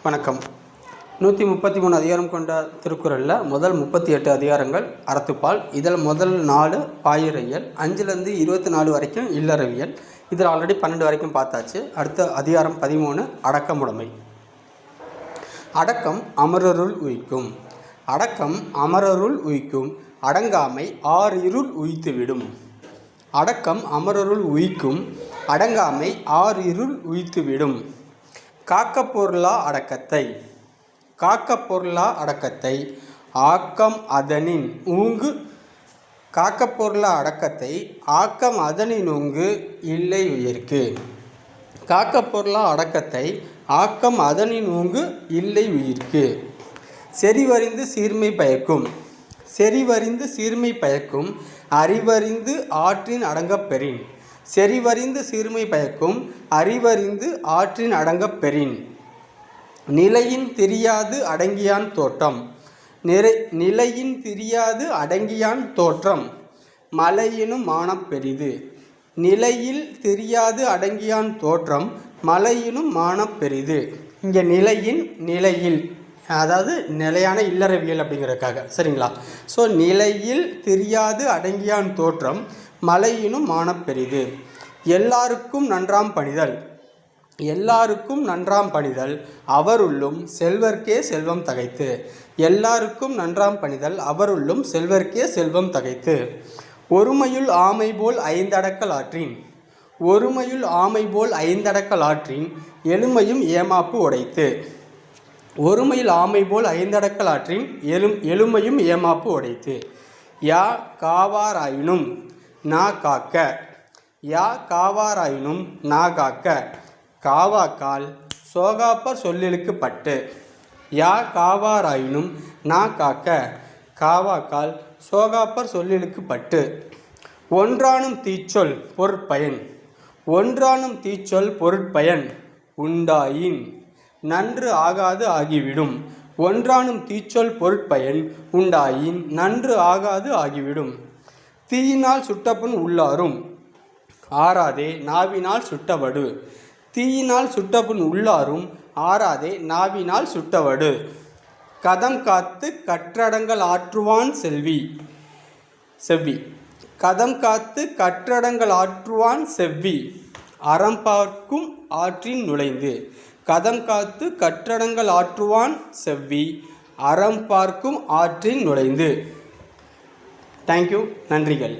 வணக்கம். 133 அதிகாரம் கொண்ட திருக்குறளில் முதல் 38 அதிகாரங்கள் அறத்துப்பால். இதில் முதல் 4 பாயிரையல், 5லேருந்து 24 வரைக்கும் இல்லறவியல். இதில் ஆல்ரெடி 12 வரைக்கும் பார்த்தாச்சு. அடுத்த அதிகாரம் 13 அடக்கமுடைமை. அடக்கம் அமரருள் உய்க்கும். அடக்கம் அமரருள் உய்க்கும். அடங்காமை ஆறிருள் உய்த்துவிடும். அடக்கம் அமரருள் உய்க்கும். அடங்காமை ஆறிருள் உய்த்துவிடும். காக்கப்பொருளா அடக்கத்தை. காக்கப்பொருளா அடக்கத்தை ஆக்கம் அதனின் ஊங்கு. காக்கப்பொருளா அடக்கத்தை ஆக்கம் அதனின் ஊங்கு இல்லை உயிர்க்கு. காக்கப்பொருளா அடக்கத்தை ஆக்கம் அதனின் ஊங்கு இல்லை உயிர்க்கு. செறிவறிந்து சீர்மை பயக்கும். செறிவறிந்து சீர்மை பயக்கும் அறிவறிந்து ஆற்றின் அடங்கப் பெறின். செறிவறிந்து சீர்மை பயக்கும் அறிவறிந்து ஆற்றின் அடங்கப் பெறின். நிலையின் தெரியாது அடங்கியான் தோற்றம். நிலையின் தெரியாது அடங்கியான் தோற்றம் மலையினும் மானப் பெரிது. நிலையில் தெரியாது அடங்கியான் தோற்றம் மலையினும் மானப் பெரிது. இங்கே நிலையின் நிலையில், அதாவது நிலையான இல்லறவியல் அப்படிங்கிறதுக்காக, சரிங்களா? ஸோ நிலையில் தெரியாது அடங்கியான் தோற்றம் மலையினும் மானப் பெரிது. எல்லாருக்கும் நன்றாம் பணிதல். எல்லாருக்கும் நன்றாம் பணிதல் அவருள்ளும் செல்வர்க்கே செல்வம் தகைத்து. எல்லாருக்கும் நன்றாம் பணிதல் அவருள்ளும் செல்வர்க்கே செல்வம் தகைத்து. ஒருமையுள் ஆமை போல் ஐந்தடக்கல் ஆற்றின். ஒருமையுள் ஆமை போல் ஐந்தடக்கல் ஆற்றின் எழுமையும் ஏமாப்பு உடைத்து. ஒருமையில் ஆமை போல் ஐந்தடக்கல் ஆற்றின் எழுமையும் ஏமாப்பு உடைத்து. யா காவாராயினும் நா காக்க. யா காவாராயினும் நா காக்க காவாக்கால் சோகாப்பர் சொல்லிலுக்கு பட்டு. யா காவாராயினும் நா காக்க காவாக்கால் சோகாப்பர் சொல்லிலுக்கு பட்டு. ஒன்றானும் தீச்சொல் பொருட்பயன். ஒன்றானும் தீச்சொல் பொருட்பயன் உண்டாயின் நன்று ஆகாது ஆகிவிடும். ஒன்றானும் தீச்சொல் பொருட்பயன் உண்டாயின் நன்று ஆகாது ஆகிவிடும். தீயினால் சுட்டப்புண் உள்ளாரும் ஆறாதே நாவினால் சுட்டவடு. தீயினால் சுட்டப்புண் உள்ளாரும் ஆறாதே நாவினால் சுட்டவடு. கதம் காத்து கற்றடங்கல் ஆற்றுவான் செவ்வி. கதம் காத்து கற்றடங்கல் ஆற்றுவான் செவ்வி அறம் பார்க்கும் ஆற்றின் நுழைந்து. கதம் காத்து கற்றடங்கல் ஆற்றுவான் செவ்வி அறம் பார்க்கும் ஆற்றின் நுழைந்து. தேங்க்யூ. நன்றிகள்.